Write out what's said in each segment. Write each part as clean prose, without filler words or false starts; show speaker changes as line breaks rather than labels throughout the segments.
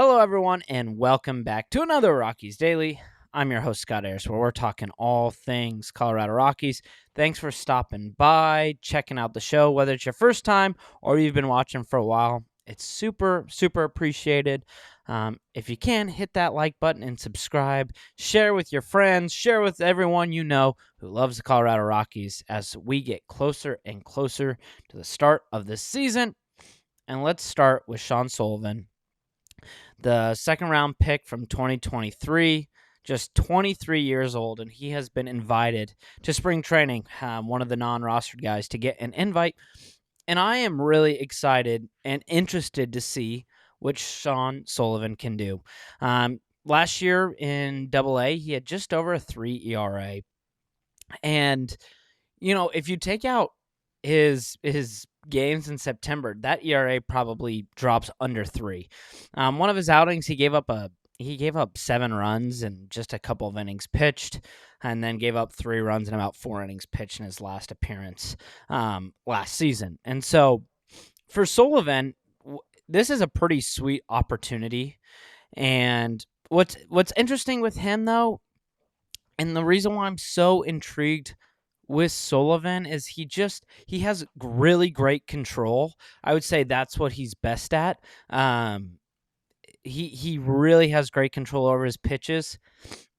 Hello, everyone, and welcome back to another Rockies Daily. I'm your host, Scott Ayers, where we're talking all things Colorado Rockies. Thanks for stopping by, checking out the show, whether it's your first time or you've been watching for a while. It's super, super appreciated. If you can, hit that like button and subscribe. Share with your friends. Share with everyone you know who loves the Colorado Rockies as we get closer and closer to the start of this season. And let's start with Sean Sullivan, the second-round pick from 2023, just 23 years old, and he has been invited to spring training, one of the non-rostered guys to get an invite. And I am really excited and interested to see what Sean Sullivan can do. Last year in Double-A, he had just over a 3 ERA. And, if you take out his games in September, that ERA probably drops under 3. One of his outings, he gave up 7 runs in just a couple of innings pitched, and then gave up 3 runs in about 4 innings pitched in his last appearance last season. And so for Sullivan, this is a pretty sweet opportunity. And what's interesting with him, though, and the reason why I'm so intrigued with Sullivan is he has really great control. I would say that's what he's best at. He really has great control over his pitches.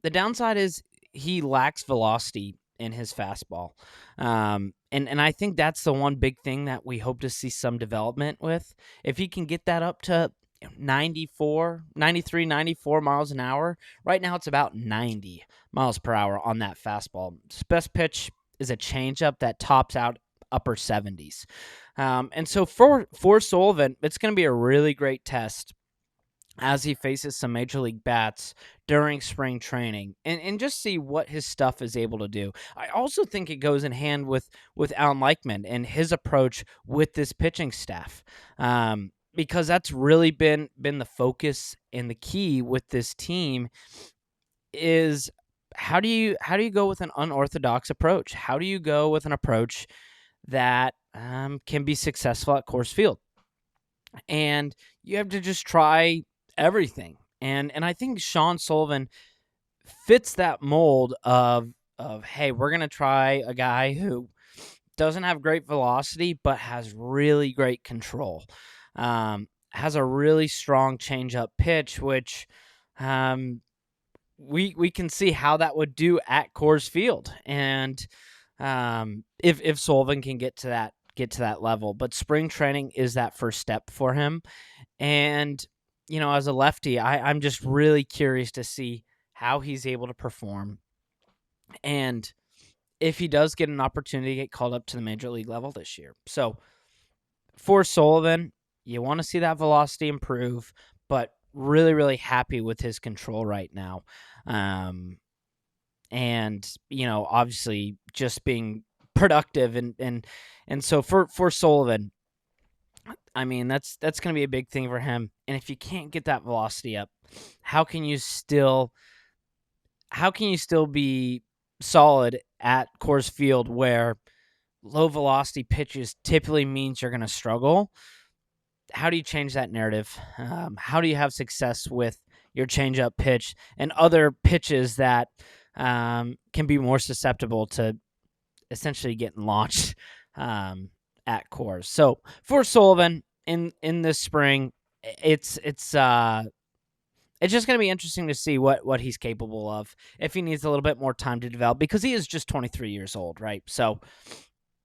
The downside is he lacks velocity in his fastball. And I think that's the one big thing that we hope to see some development with. If he can get that up to 93, 94 miles an hour. Right now it's about 90 miles per hour on that fastball. His best pitch is a changeup that tops out upper 70s. And so for Sullivan, it's going to be a really great test as he faces some major league bats during spring training and just see what his stuff is able to do. I also think it goes in hand with Alan Leichman and his approach with this pitching staff. Because that's really been the focus and the key with this team is how do you go with an unorthodox approach? How do you go with an approach that can be successful at Coors Field? And you have to just try everything. And I think Sean Sullivan fits that mold of hey, we're going to try a guy who doesn't have great velocity but has really great control. Has a really strong changeup pitch, which we can see how that would do at Coors Field, and if Sullivan can get to that level. But spring training is that first step for him, and as a lefty, I'm just really curious to see how he's able to perform, and if he does get an opportunity to get called up to the major league level this year. So for Sullivan, you want to see that velocity improve, but really, really happy with his control right now. And, obviously just being productive. And so for Sullivan, I mean, that's going to be a big thing for him. And if you can't get that velocity up, how can you still be solid at Coors Field where low velocity pitches typically means you're going to struggle? How do you change that narrative? How do you have success with your changeup pitch and other pitches that can be more susceptible to essentially getting launched at Coors? So for Sullivan in this spring, it's just going to be interesting to see what he's capable of if he needs a little bit more time to develop, because he is just 23 years old, right? So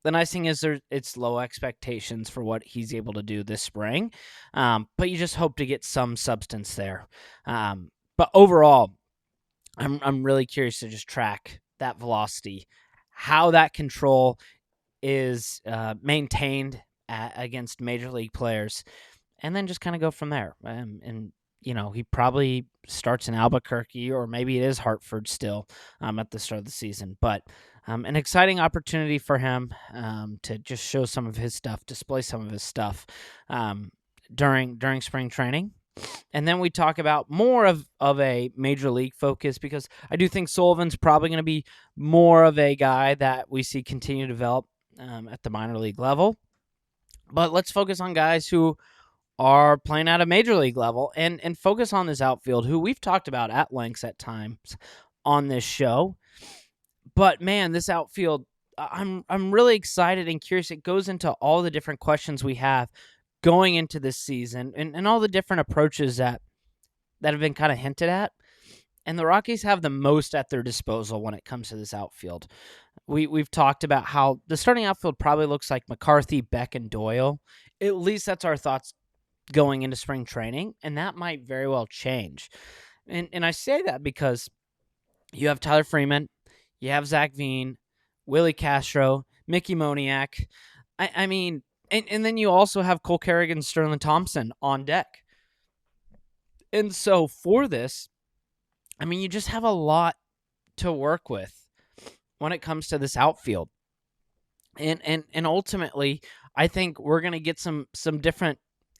the nice thing is it's low expectations for what he's able to do this spring, but you just hope to get some substance there. But overall, I'm really curious to just track that velocity, how that control is maintained against major league players, and then just kind of go from there. And he probably starts in Albuquerque, or maybe it is Hartford still at the start of the season. But an exciting opportunity for him to just show some of his stuff, display some of his stuff during spring training. And then we talk about more of a major league focus, because I do think Sullivan's probably going to be more of a guy that we see continue to develop at the minor league level. But let's focus on guys who are playing at a major league level and focus on this outfield, who we've talked about at lengths at times on this show. But man, this outfield, I'm really excited and curious. It goes into all the different questions we have going into this season and all the different approaches that have been kind of hinted at. And the Rockies have the most at their disposal when it comes to this outfield. We've talked about how the starting outfield probably looks like McCarthy, Beck, and Doyle. At least that's our thoughts going into spring training, and that might very well change. And I say that because you have Tyler Freeman, you have Zach Veen, Willie Castro, Mickey Moniak. I mean, and then you also have Cole Kerrigan, Sterling Thompson on deck. And so for this, I mean, you just have a lot to work with when it comes to this outfield. And ultimately, I think we're going to get some different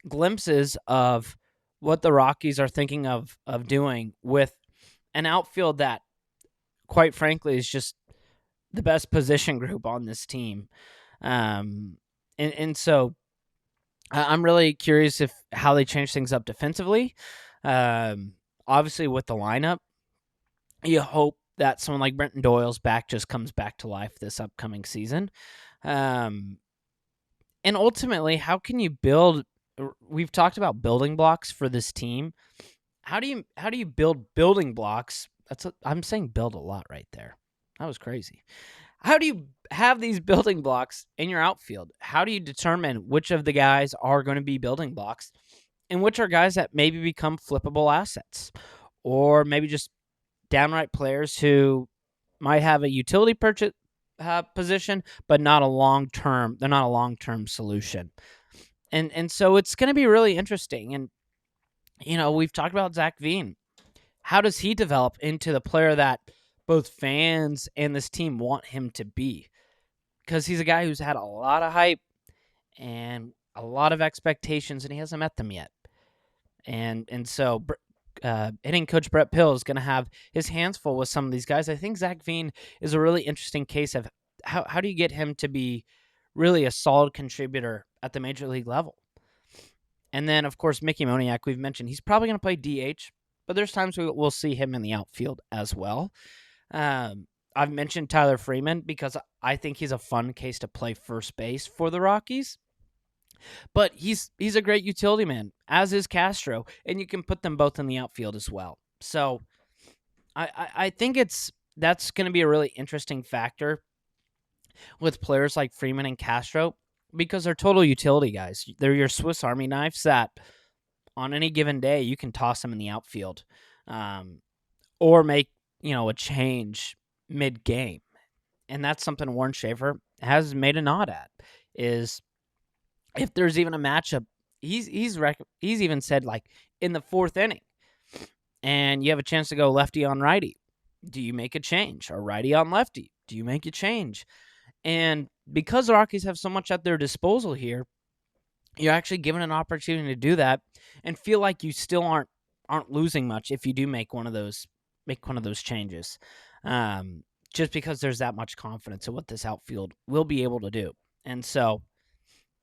glimpses of what the Rockies are thinking of doing with an outfield that, quite frankly, is just the best position group on this team. And so I'm really curious how they change things up defensively. Obviously, with the lineup, you hope that someone like Brenton Doyle's back just comes back to life this upcoming season. And ultimately, how can you build? We've talked about building blocks for this team. How do you build building blocks? I'm saying build a lot right there. That was crazy. How do you have these building blocks in your outfield? How do you determine which of the guys are going to be building blocks and which are guys that maybe become flippable assets, or maybe just downright players who might have a utility position, but not a long-term. They're not a long-term solution. And so it's going to be really interesting. And, we've talked about Zach Veen. How does he develop into the player that both fans and this team want him to be? Because he's a guy who's had a lot of hype and a lot of expectations, and he hasn't met them yet. And so hitting coach Brett Pill is going to have his hands full with some of these guys. I think Zach Veen is a really interesting case of how do you get him to be really a solid contributor at the major league level. And then, of course, Mickey Moniak, we've mentioned, he's probably going to play DH, but there's times we'll see him in the outfield as well. I've mentioned Tyler Freeman because I think he's a fun case to play first base for the Rockies. But he's a great utility man, as is Castro, and you can put them both in the outfield as well. So I think that's going to be a really interesting factor with players like Freeman and Castro because they're total utility guys. They're your Swiss Army knives that on any given day you can toss them in the outfield or make a change mid-game. And that's something Warren Schaefer has made a nod at, is if there's even a matchup, he's even said, like, in the fourth inning, and you have a chance to go lefty on righty, do you make a change? Or righty on lefty, do you make a change? And because the Rockies have so much at their disposal here, you're actually given an opportunity to do that and feel like you still aren't losing much if you do make one of those changes. Just because there's that much confidence in what this outfield will be able to do. And so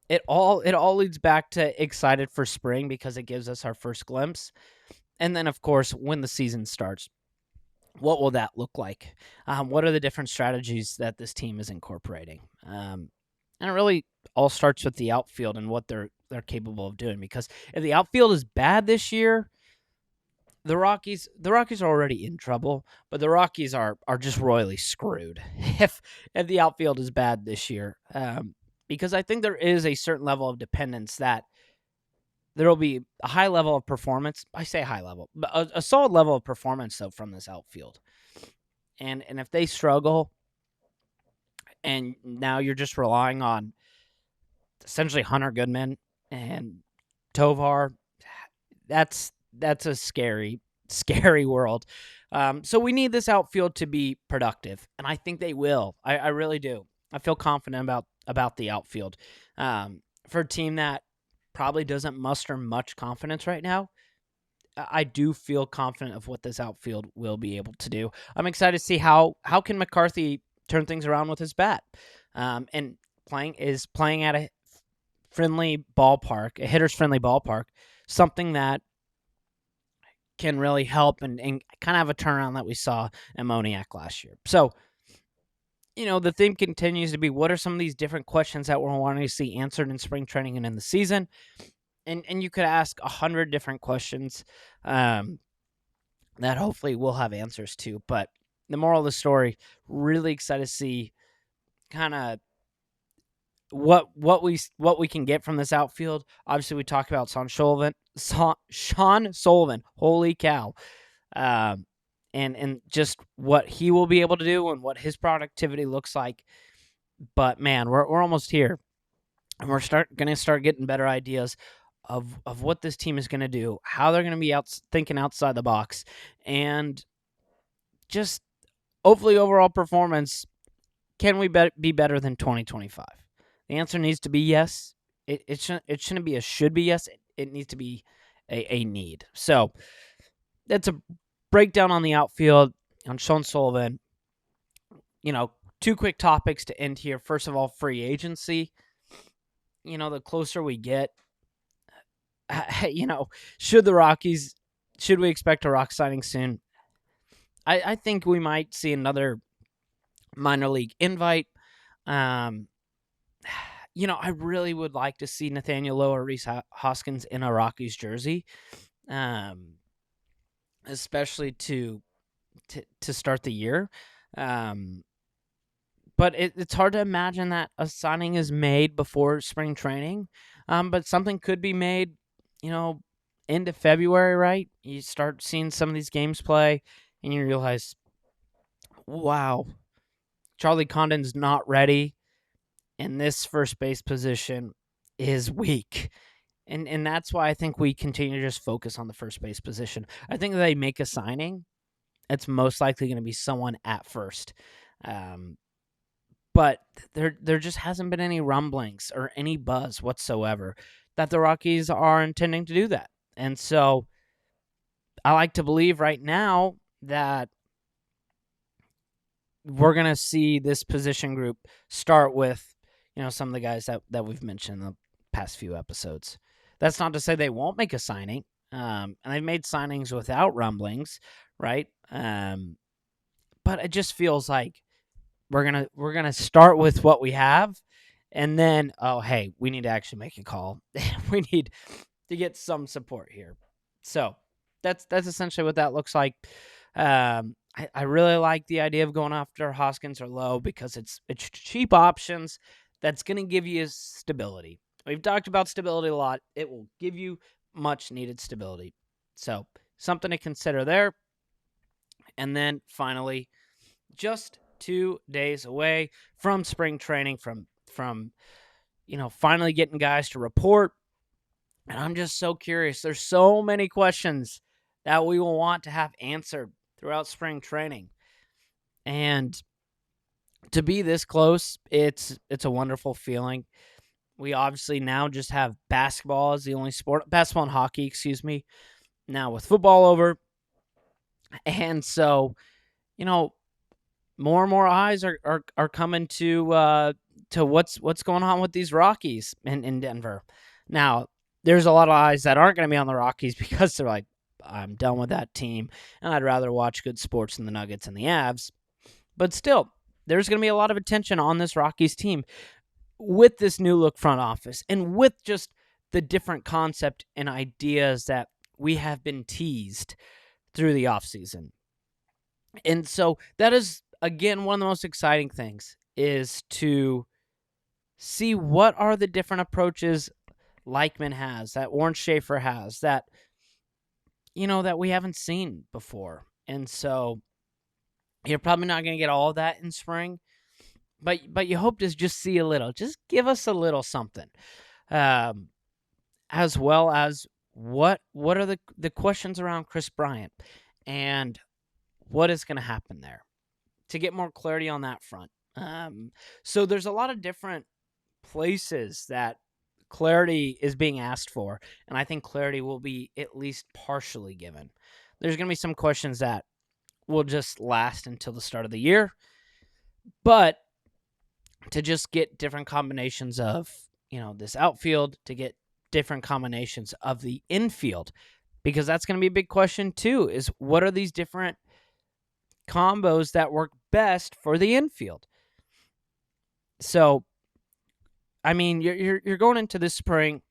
it all leads back to excited for spring because it gives us our first glimpse. And then, of course, when the season starts, what will that look like? What are the different strategies that this team is incorporating? And it really all starts with the outfield and what they're capable of doing. Because if the outfield is bad this year, the Rockies are already in trouble, but the Rockies are just royally screwed if the outfield is bad this year. Because I think there is a certain level of dependence that there will be a high level of performance. I say high level, but a solid level of performance, though, from this outfield. And if they struggle, and now you're just relying on essentially Hunter Goodman and Tovar, that's a scary world. So we need this outfield to be productive, and I think they will. I really do. I feel confident about the outfield. For a team that probably doesn't muster much confidence right now, I do feel confident of what this outfield will be able to do. I'm excited to see how can McCarthy turn things around with his bat, and playing at a friendly ballpark, a hitter's friendly ballpark, something that can really help and kind of have a turnaround that we saw at Moniac last year. So, the theme continues to be, what are some of these different questions that we're wanting to see answered in spring training and in the season? And you could ask 100 different questions that hopefully we'll have answers to. But the moral of the story, really excited to see kind of what we can get from this outfield. Obviously, we talked about Sean Sullivan. Holy cow! And just what he will be able to do and what his productivity looks like. But man, we're almost here, and we're going to start getting better ideas of what this team is going to do, how they're going to be thinking outside the box, and just hopefully overall performance. Can we be better than 2025? The answer needs to be yes. It shouldn't be a should be yes. It needs to be a need. So that's a breakdown on the outfield, on Sean Sullivan. Two quick topics to end here. First of all, free agency. The closer we get, should we expect a Rock signing soon? I think we might see another minor league invite. I really would like to see Nathaniel Lowe or Rhys Hoskins in a Rockies jersey, especially to start the year. But it's hard to imagine that a signing is made before spring training. But something could be made, into February, right? You start seeing some of these games play, and you realize, wow, Charlie Condon's not ready, and this first base position is weak. And that's why I think we continue to just focus on the first base position. I think if they make a signing, it's most likely going to be someone at first. But there just hasn't been any rumblings or any buzz whatsoever that the Rockies are intending to do that. And so I like to believe right now that we're going to see this position group start with, some of the guys that we've mentioned in the past few episodes. That's not to say they won't make a signing. And they've made signings without rumblings, right? But it just feels like we're gonna start with what we have, and then we need to actually make a call. We need to get some support here. So that's essentially what that looks like. I really like the idea of going after Hoskins or Lowe because it's cheap options that's going to give you stability. We've talked about stability a lot. It will give you much needed stability. So something to consider there. And then finally, just 2 days away from spring training, from finally getting guys to report. And I'm just so curious. There's so many questions that we will want to have answered throughout spring training. And to be this close, it's a wonderful feeling. We obviously now just have basketball as the only sport, basketball and hockey, now with football over. And so, more and more eyes are coming to what's going on with these Rockies in Denver. Now, there's a lot of eyes that aren't going to be on the Rockies because they're like, I'm done with that team, and I'd rather watch good sports than the Nuggets and the Avs. But still, there's going to be a lot of attention on this Rockies team with this new look front office and with just the different concept and ideas that we have been teased through the offseason. And so that is, again, one of the most exciting things is to see what are the different approaches Leichman has, that Warren Schaefer has, that we haven't seen before. And so you're probably not going to get all of that in spring, but you hope to just see a little. Just give us a little something. As well as what are the questions around Chris Bryant and what is going to happen there to get more clarity on that front. So there's a lot of different places that clarity is being asked for, and I think clarity will be at least partially given. There's going to be some questions that will just last until the start of the year, but to just get different combinations of, this outfield to get different combinations of the infield, because that's going to be a big question too, is what are these different combos that work best for the infield? So, I mean, you're going into this spring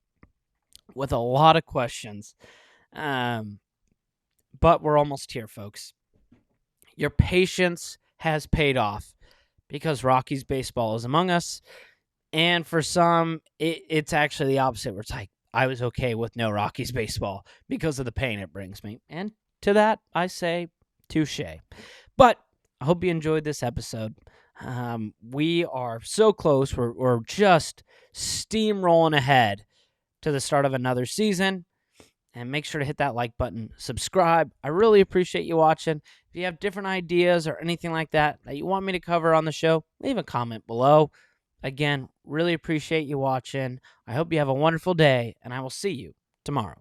with a lot of questions, but we're almost here, folks. Your patience has paid off because Rockies baseball is among us. And for some, it's actually the opposite, where it's like, I was okay with no Rockies baseball because of the pain it brings me. And to that, I say touche. But I hope you enjoyed this episode. We are so close. We're just steamrolling ahead to the start of another season. And make sure to hit that like button, subscribe. I really appreciate you watching. If you have different ideas or anything like that you want me to cover on the show, leave a comment below. Again, really appreciate you watching. I hope you have a wonderful day, and I will see you tomorrow.